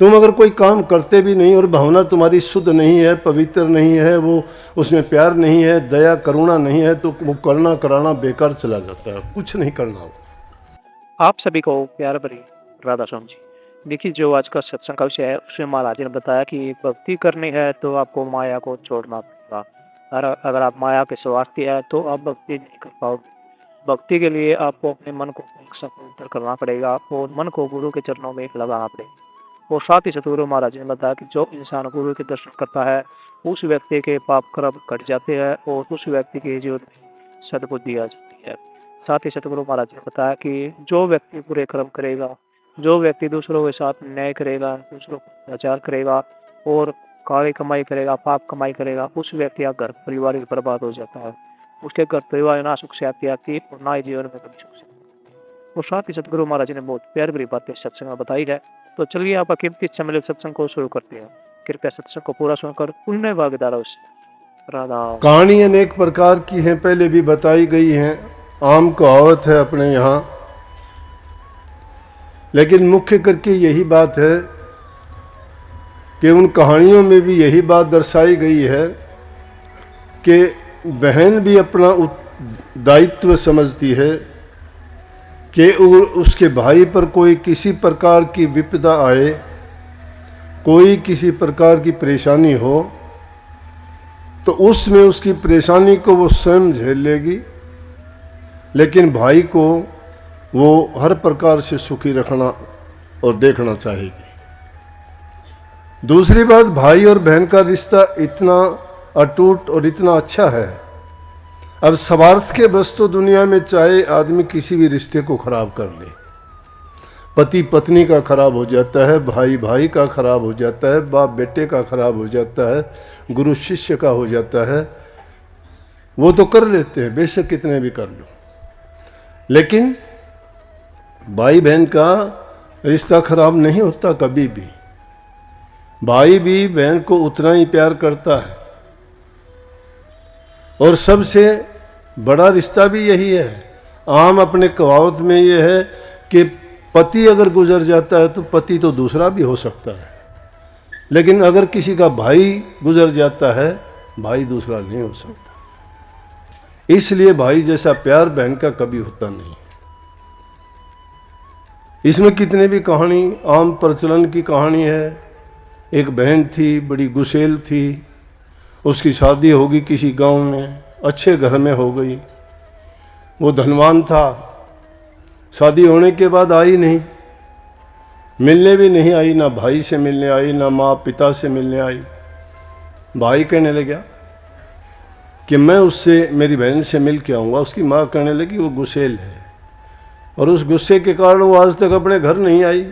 तुम अगर कोई काम करते भी नहीं और भावना तुम्हारी शुद्ध नहीं है, पवित्र नहीं है, वो उसमें प्यार नहीं है, दया करुणा नहीं है, तो वो करना कराना बेकार चला जाता है, कुछ नहीं करना हो। आप सभी को प्यार भरी राधा स्वामी जी। देखिए, जो आज का सत्संग का विषय है उसमें महाराज जी ने बताया कि भक्ति करनी है तो आपको माया को छोड़ना पड़ेगा। अगर आप माया के स्वार्थी है तो आप भक्ति नहीं कर पाओगे। भक्ति के लिए आपको अपने मन को पवित्र करना पड़ेगा और मन को गुरु के चरणों में लगाना पड़ेगा। और साथ ही सतगुरु महाराज जी ने बताया कि जो इंसान गुरु के दर्शन करता है उस व्यक्ति के पाप कर्म घट जाते हैं और उस व्यक्ति के जीवन में सद्बुद्धि आ जाती है। साथ ही सतगुरु महाराज ने बताया कि जो व्यक्ति बुरे कर्म करेगा, जो व्यक्ति दूसरों के साथ न्याय करेगा, दूसरों को अत्याचार करेगा और काली कमाई करेगा, पाप कमाई करेगा, उस व्यक्ति का घर परिवार बर्बाद हो जाता है। उसके घर परिवार ना सुख से आती और ना ही जीवन में कभी सुख से। और साथ ही सतगुरु महाराज ने बहुत प्यार भरी बातें सत्संग में बताई है। तो चलिए आपका कीमती समय सत्संग को शुरू करते हैं। कृपया सत्संग को पूरा सुनकर पुण्य भागीदार हो। राधा। कहानी अनेक प्रकार की है, पहले भी बताई गई है, आम कहावत है अपने यहाँ, लेकिन मुख्य करके यही बात है कि उन कहानियों में भी यही बात दर्शाई गई है कि बहन भी अपना दायित्व समझती है कि उसके भाई पर कोई किसी प्रकार की विपदा आए, कोई किसी प्रकार की परेशानी हो तो उसमें उसकी परेशानी को वो स्वयं झेल लेगी, लेकिन भाई को वो हर प्रकार से सुखी रखना और देखना चाहेगी। दूसरी बात, भाई और बहन का रिश्ता इतना अटूट और इतना अच्छा है। अब स्वार्थ के बस तो दुनिया में चाहे आदमी किसी भी रिश्ते को खराब कर ले, पति पत्नी का खराब हो जाता है, भाई भाई का खराब हो जाता है, बाप बेटे का खराब हो जाता है, गुरु शिष्य का हो जाता है, वो तो कर लेते हैं, बेशक कितने भी कर लो। लेकिन भाई बहन का रिश्ता खराब नहीं होता कभी भी। भाई भी बहन को उतना ही प्यार करता है और सबसे बड़ा रिश्ता भी यही है। आम अपने कहावत में यह है कि पति अगर गुजर जाता है तो पति तो दूसरा भी हो सकता है, लेकिन अगर किसी का भाई गुजर जाता है, भाई दूसरा नहीं हो सकता। इसलिए भाई जैसा प्यार बहन का कभी होता नहीं। इसमें कितने भी कहानी, आम प्रचलन की कहानी है। एक बहन थी, बड़ी गुस्सेल थी, उसकी शादी होगी किसी गांव में, अच्छे घर में हो गई। वो धनवान था, शादी होने के बाद आई नहीं, मिलने भी नहीं आई, ना भाई से मिलने आई, ना माँ पिता से मिलने आई। भाई कहने लगा कि मैं उससे, मेरी बहन से मिल के आऊँगा। उसकी माँ कहने लगी वो गुस्सेल है, और उस गुस्से के कारण वो आज तक अपने घर नहीं आई।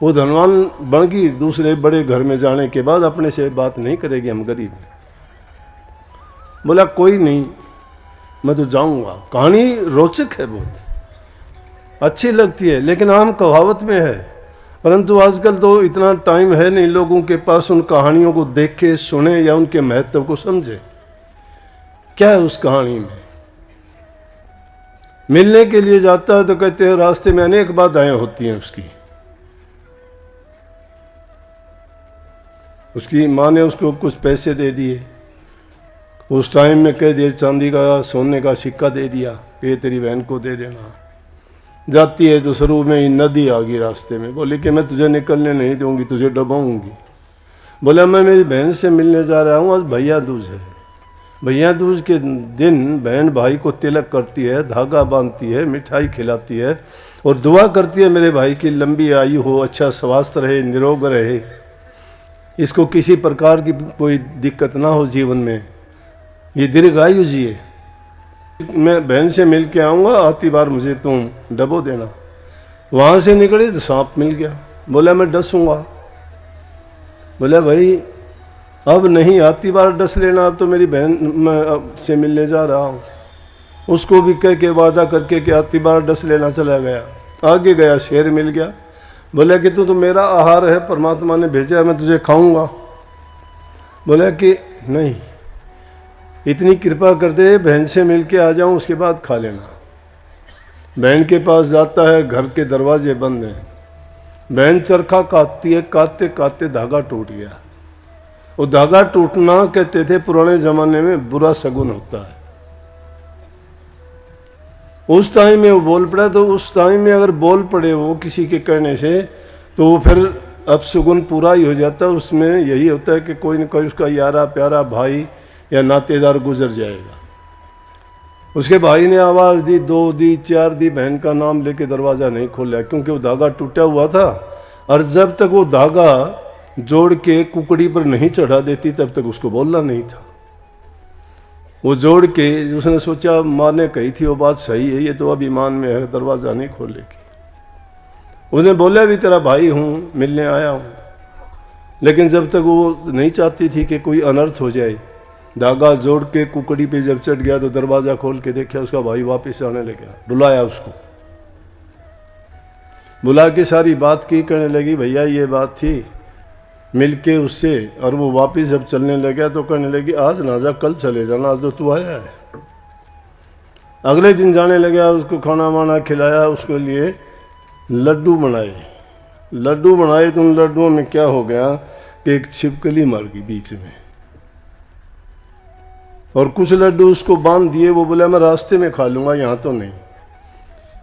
वो धनवान बन गई, दूसरे बड़े घर में जाने के बाद अपने से बात नहीं करेगी, हम गरीब हैं। बोला कोई नहीं, मैं तो जाऊंगा। कहानी रोचक है, बहुत अच्छी लगती है, लेकिन आम कहावत में है। परंतु आजकल तो इतना टाइम है नहीं लोगों के पास उन कहानियों को देखे, सुने या उनके महत्व को समझे। क्या है उस कहानी में? मिलने के लिए जाता है तो कहते हैं रास्ते में अनेक बाधाएं होती हैं। उसकी माँ ने उसको कुछ पैसे दे दिए, उस टाइम में कह दिया चांदी का सोने का सिक्का दे दिया कि तेरी बहन को दे देना। जाती है तो शुरू में ही नदी आ गई रास्ते में, बोली कि मैं तुझे निकलने नहीं दूंगी, तुझे डुबाऊंगी। बोला मैं मेरी बहन से मिलने जा रहा हूँ, आज भैया दूज है। भैया दूज के दिन बहन भाई को तिलक करती है, धागा बांधती है, मिठाई खिलाती है और दुआ करती है मेरे भाई की लंबी आयु हो, अच्छा स्वास्थ्य रहे, निरोग रहे, इसको किसी प्रकार की कोई दिक्कत ना हो जीवन में, ये दीर्घायु जिए। मैं बहन से मिल के आऊँगा, आती बार मुझे तुम डबो देना। वहाँ से निकले तो सांप मिल गया। बोला मैं डसूँगा। बोला भाई अब नहीं, आती बार डस लेना, अब तो मेरी बहन मैं से मिलने जा रहा हूँ। उसको भी कह के वादा करके कि आती बार डस लेना चला गया। आगे गया, शेर मिल गया। बोला कि तू तो मेरा आहार है, परमात्मा ने भेजा है, मैं तुझे खाऊंगा। बोला कि नहीं, इतनी कृपा कर दे, बहन से मिल के आ जाऊँ, उसके बाद खा लेना। बहन के पास जाता है, घर के दरवाजे बंद हैं, बहन चरखा काटती है, काटते काटते धागा टूट गया। वो धागा टूटना कहते थे पुराने जमाने में बुरा शगुन होता है। उस टाइम में वो बोल पड़ा, तो उस टाइम में अगर बोल पड़े वो किसी के कहने से, तो वो फिर अपशगुन पूरा ही हो जाता है। उसमें यही होता है कि कोई न कोई उसका यारा प्यारा भाई या नातेदार गुजर जाएगा। उसके भाई ने आवाज़ दी, 2 दी, 4 दी, बहन का नाम लेके दरवाज़ा नहीं खोला, क्योंकि वो धागा टूटा हुआ था। और जब तक वो धागा जोड़ के कुकड़ी पर नहीं चढ़ा देती तब तक उसको बोलना नहीं था। वो जोड़ के उसने सोचा माँ ने कही थी वो बात सही है, ये तो अब ईमान में है, दरवाज़ा नहीं खोलेगी। उसने बोला भी तेरा भाई हूँ, मिलने आया हूँ, लेकिन जब तक वो नहीं चाहती थी कि कोई अनर्थ हो जाए, धागा जोड़ के कुकड़ी पे जब चढ़ गया तो दरवाज़ा खोल के देखा उसका भाई वापस आने लगा। बुलाया उसको, बुला के सारी बात की, कहने लगी भैया ये बात थी, मिल के उससे। और वो वापस जब चलने लगा तो कहने लगी आज ना जा, कल चले जाना, आज तो तू आया है। अगले दिन जाने लगा, उसको खाना वाना खिलाया, उसके लिए लड्डू बनाए। लड्डू बनाए तो उन लड्डुओं में क्या हो गया कि एक छिपकली मर गई बीच में, और कुछ लड्डू उसको बांध दिए। वो बोला मैं रास्ते में खा लूँगा, यहाँ तो नहीं।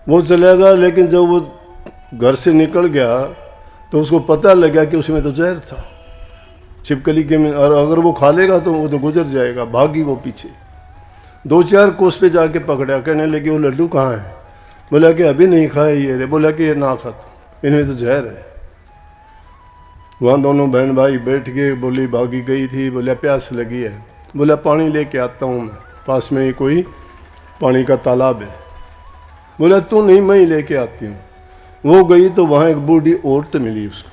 वो चलेगा, लेकिन जब वो घर से निकल गया तो उसको पता लगा कि उसमें तो जहर था छिपकली के में, और अगर वो खा लेगा तो वो तो गुजर जाएगा। भागी वो पीछे, 2-4 कोस पे जाके पकड़ा। कहने लगी वो लड्डू कहाँ है? बोला कि अभी नहीं खाए ये रे। बोला कि ये ना खा, तो इनमें तो जहर है। वहाँ दोनों बहन भाई बैठ के, बोली भागी गई थी, बोला प्यास लगी है। बोला पानी लेके आता हूँ मैं, पास में ही कोई पानी का तालाब है। बोला तू नहीं, मैं ही लेके आती हूँ। वो गई तो वहाँ एक बूढ़ी औरत मिली उसको।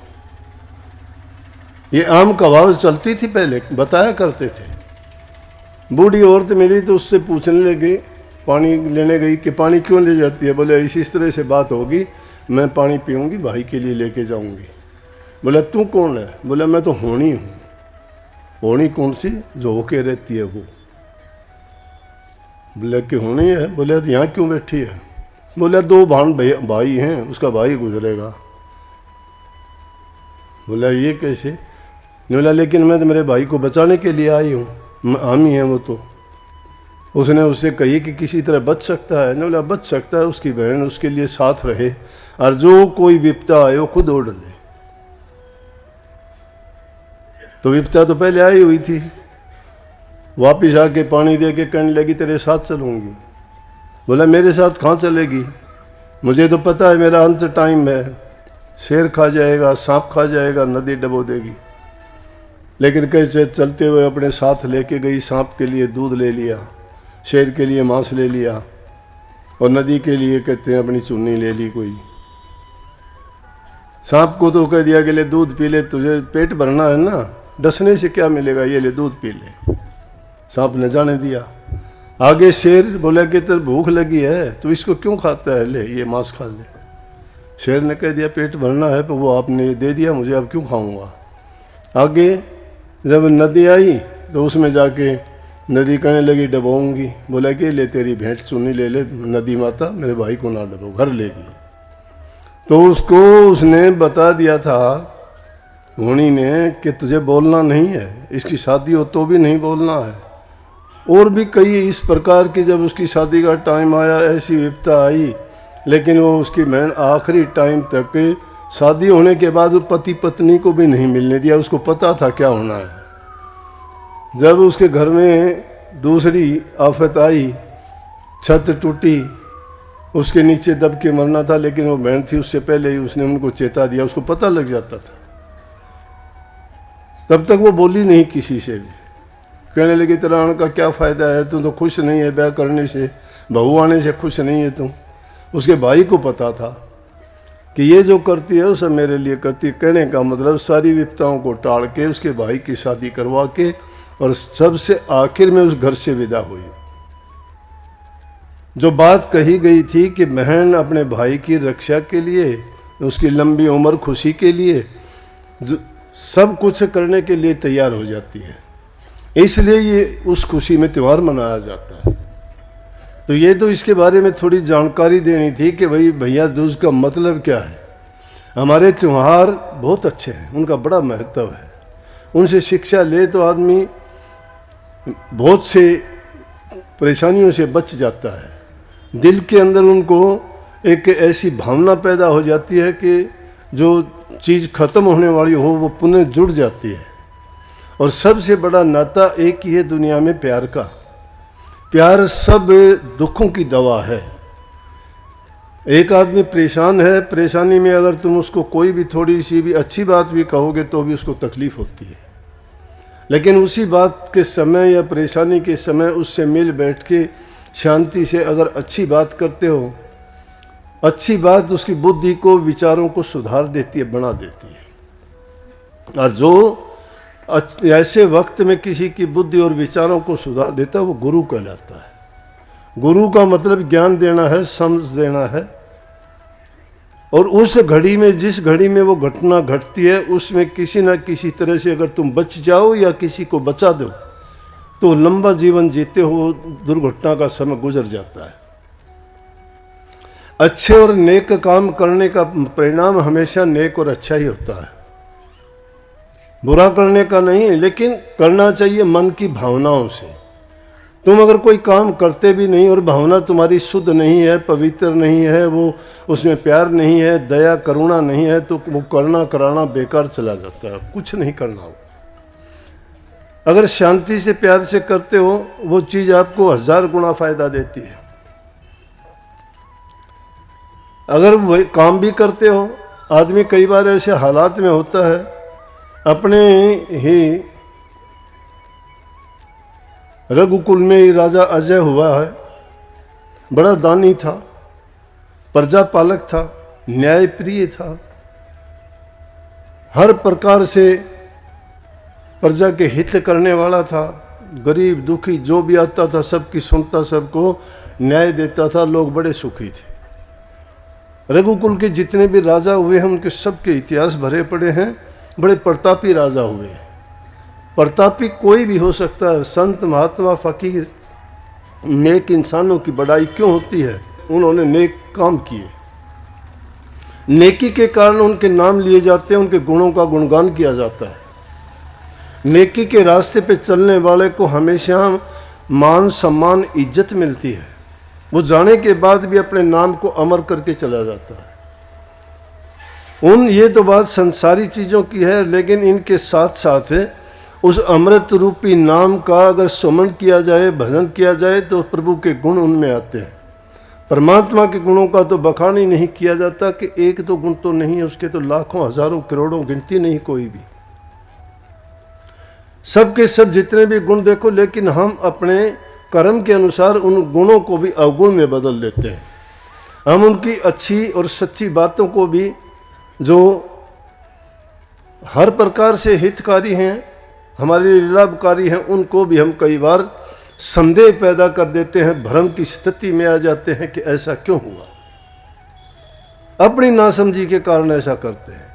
ये आम कहावत चलती थी पहले, बताया करते थे। बूढ़ी औरत मिली तो उससे पूछने लगी, पानी लेने गई कि पानी क्यों ले जाती है? बोले इस तरह से बात होगी, मैं पानी पीऊँगी, भाई के लिए लेके जाऊँगी। बोला तू कौन है? बोला मैं तो होनी हूँ। होनी कौन सी? जो होके रहती है वो। बोले कि होनी है। बोले तो यहाँ क्यों बैठी है? बोला 2 भाई हैं, उसका भाई गुजरेगा। बोला ये कैसे? बोला लेकिन मैं तो मेरे भाई को बचाने के लिए आई हूँ, हम ही हैं वो। तो उसने उससे कही कि किसी तरह बच सकता है? बोला बच सकता है, उसकी बहन उसके लिए साथ रहे, और जो कोई विपदा आए वो खुद ओढ़ ले। तो विपदा तो पहले आई हुई थी। वापिस आके पानी दे के कहने लगी तेरे साथ चलूँगी। बोला मेरे साथ कहाँ चलेगी? मुझे तो पता है मेरा अंत टाइम है, शेर खा जाएगा, सांप खा जाएगा, नदी डबो देगी। लेकिन कैसे चलते हुए अपने साथ लेके गई। सांप के लिए दूध ले लिया, शेर के लिए मांस ले लिया, और नदी के लिए कहते हैं अपनी चुन्नी ले ली कोई। सांप को तो कह दिया कि ले दूध पी ले, तुझे पेट भरना है ना, डसने से क्या मिलेगा, ये ले दूध पी ले। सांप ने जाने दिया। आगे शेर बोला कि तेरे भूख लगी है, तो इसको क्यों खाता है, ले ये मांस खा ले। शेर ने कह दिया पेट भरना है, तो वो आपने दे दिया मुझे, अब क्यों खाऊंगा। आगे जब नदी आई तो उसमें जाके नदी कहने लगी डबोऊंगी। बोला कि ले तेरी भेंट चुन्नी ले ले नदी माता, मेरे भाई को ना डबो, घर लेगी। तो उसको उसने बता दिया था घोड़ी ने कि तुझे बोलना नहीं है, इसकी शादी हो तो भी नहीं बोलना है। और भी कई इस प्रकार की, जब उसकी शादी का टाइम आया ऐसी विपदा आई, लेकिन वो उसकी बहन आखिरी टाइम तक, शादी होने के बाद पति पत्नी को भी नहीं मिलने दिया। उसको पता था क्या होना है। जब उसके घर में दूसरी आफत आई, छत टूटी, उसके नीचे दब के मरना था, लेकिन वो बहन थी, उससे पहले ही उसने उनको चेता दिया, उसको पता लग जाता था। तब तक वो बोली नहीं किसी से भी। कहने लगी तेरा आने का क्या फ़ायदा है, तू तो खुश नहीं है ब्याह करने से, बहू आने से खुश नहीं है तुम। उसके भाई को पता था कि ये जो करती है वो सब मेरे लिए करती है। कहने का मतलब सारी विपदाओं को टाल के उसके भाई की शादी करवा के, और सबसे आखिर में उस घर से विदा हुई। जो बात कही गई थी कि बहन अपने भाई की रक्षा के लिए, उसकी लंबी उम्र खुशी के लिए, सब कुछ करने के लिए तैयार हो जाती है। इसलिए ये उस खुशी में त्यौहार मनाया जाता है। तो ये तो इसके बारे में थोड़ी जानकारी देनी थी कि भाई भैया दूज का मतलब क्या है। हमारे त्यौहार बहुत अच्छे हैं, उनका बड़ा महत्व है। उनसे शिक्षा ले तो आदमी बहुत से परेशानियों से बच जाता है। दिल के अंदर उनको एक ऐसी भावना पैदा हो जाती है कि जो चीज़ खत्म होने वाली हो वो पुनः जुड़ जाती है। और सबसे बड़ा नाता एक ही है दुनिया में, प्यार का। प्यार सब दुखों की दवा है। एक आदमी परेशान है, परेशानी में अगर तुम उसको कोई भी थोड़ी सी भी अच्छी बात भी कहोगे तो भी उसको तकलीफ होती है, लेकिन उसी बात के समय या परेशानी के समय उससे मिल बैठ के शांति से अगर अच्छी बात करते हो, अच्छी बात उसकी बुद्धि को, विचारों को सुधार देती है, बना देती है। और जो ऐसे वक्त में किसी की बुद्धि और विचारों को सुधार देता है वो गुरु कहलाता है। गुरु का मतलब ज्ञान देना है, समझ देना है। और उस घड़ी में, जिस घड़ी में वो घटना घटती है, उसमें किसी न किसी तरह से अगर तुम बच जाओ या किसी को बचा दो तो लंबा जीवन जीते हो, दुर्घटना का समय गुजर जाता है। अच्छे और नेक काम करने का परिणाम हमेशा नेक और अच्छा ही होता है, बुरा करने का नहीं, लेकिन करना चाहिए मन की भावनाओं से। तुम अगर कोई काम करते भी नहीं और भावना तुम्हारी शुद्ध नहीं है, पवित्र नहीं है, वो उसमें प्यार नहीं है, दया करुणा नहीं है, तो वो करना कराना बेकार चला जाता है, कुछ नहीं करना हो। अगर शांति से प्यार से करते हो वो चीज़ आपको 1000 गुना फायदा देती है। अगर वही काम भी करते हो, आदमी कई बार ऐसे हालात में होता है, अपने ही रघुकुल में ही राजा अजय हुआ है, बड़ा दानी था, प्रजा पालक था, न्यायप्रिय था, हर प्रकार से प्रजा के हित करने वाला था, गरीब दुखी जो भी आता था सबकी सुनता, सबको न्याय देता था, लोग बड़े सुखी थे। रघुकुल के जितने भी राजा हुए हैं उनके सबके इतिहास भरे पड़े हैं, बड़े प्रतापी राजा हुए। प्रतापी कोई भी हो सकता है, संत महात्मा फकीर, नेक इंसानों की बड़ाई क्यों होती है? उन्होंने नेक काम किए, नेकी के कारण उनके नाम लिए जाते हैं, उनके गुणों का गुणगान किया जाता है। नेकी के रास्ते पे चलने वाले को हमेशा मान सम्मान इज्जत मिलती है, वो जाने के बाद भी अपने नाम को अमर करके चला जाता है। ये तो बात संसारी चीज़ों की है, लेकिन इनके साथ साथ उस अमृत रूपी नाम का अगर सुमन किया जाए, भजन किया जाए, तो प्रभु के गुण उनमें आते हैं। परमात्मा के गुणों का तो बखान ही नहीं किया जाता कि एक दो गुण तो नहीं है, उसके तो लाखों हजारों करोड़ों गिनती नहीं कोई भी। सबके सब जितने भी गुण देखो, लेकिन हम अपने कर्म के अनुसार उन गुणों को भी अवगुण में बदल देते हैं। हम उनकी अच्छी और सच्ची बातों को भी, जो हर प्रकार से हितकारी हैं, हमारे लिए लाभकारी हैं, उनको भी हम कई बार संदेह पैदा कर देते हैं, भ्रम की स्थिति में आ जाते हैं कि ऐसा क्यों हुआ। अपनी नासमझी के कारण ऐसा करते हैं।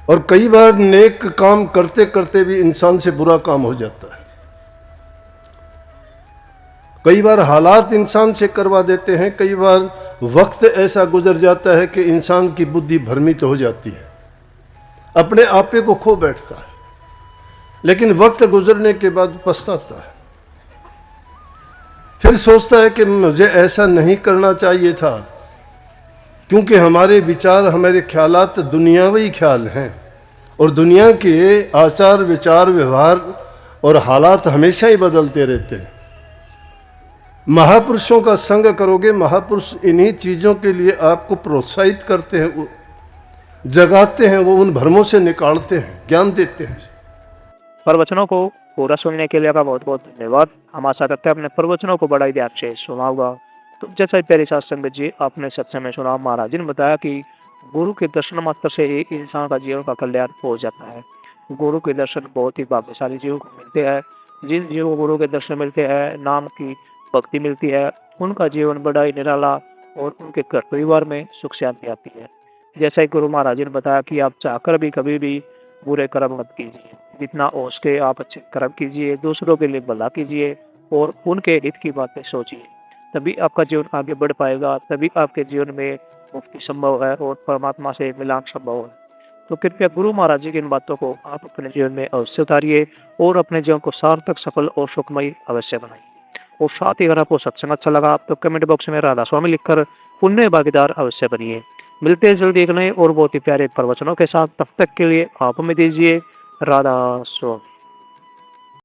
और कई बार नेक काम करते करते भी इंसान से बुरा काम हो जाता है। कई बार हालात इंसान से करवा देते हैं, कई बार वक्त ऐसा गुजर जाता है कि इंसान की बुद्धि भ्रमित हो जाती है, अपने आपे को खो बैठता है, लेकिन वक्त गुजरने के बाद पछताता है, फिर सोचता है कि मुझे ऐसा नहीं करना चाहिए था, क्योंकि हमारे विचार, हमारे ख्यालात दुनियावी ख्याल हैं, और दुनिया के आचार विचार व्यवहार और हालात हमेशा ही बदलते रहते हैं। महापुरुषों का संग करोगे, महापुरुष इन्हीं चीज़ों के लिए आपको प्रोत्साहित करते हैं, जगाते हैं, वो उन भ्रमों से निकालते हैं, ज्ञान देते हैं। प्रवचनों को पूरा सुनने के लिए आपका बहुत बहुत धन्यवाद। हम आशा करते हैं अपने प्रवचनों को बड़ा ही ध्यान से सुना होगा। तो जैसा ही प्यारे साथ संगत जी आपने सत्संग में सुना, महाराज जी ने बताया कि गुरु के दर्शन मात्र से एक इंसान का जीवन का कल्याण हो जाता है। गुरु के दर्शन बहुत ही भाग्यशाली जीवों को मिलते हैं। जिन जीवों को गुरु के दर्शन मिलते हैं, नाम की भक्ति मिलती है, उनका जीवन बड़ा ही निराला और उनके घर परिवार में सुख शांति आती है। जैसा ही गुरु महाराज जी ने बताया कि आप चाहकर भी कभी भी बुरे कर्म मत कीजिए, जितना हो सके आप अच्छे कर्म कीजिए, दूसरों के लिए भला कीजिए और उनके हित की बातें सोचिए, तभी आपका जीवन आगे बढ़ पाएगा, तभी आपके जीवन में मुक्ति संभव है और परमात्मा से मिलान संभव है। तो कृपया गुरु महाराज जी की इन बातों को आप अपने जीवन में अवश्य उतारिए और अपने जीवन को सार्थक, सफल और सुखमय अवश्य बनाइए। और साथ ही अगर आपको सत्संग अच्छा लगा तो कमेंट बॉक्स में राधा स्वामी लिखकर पुण्य भागीदार अवश्य बनिए। मिलते हैं जल्दी एक नए और बहुत ही प्यारे प्रवचनों के साथ। तब तक के लिए आप हमें दीजिए राधा स्वामी।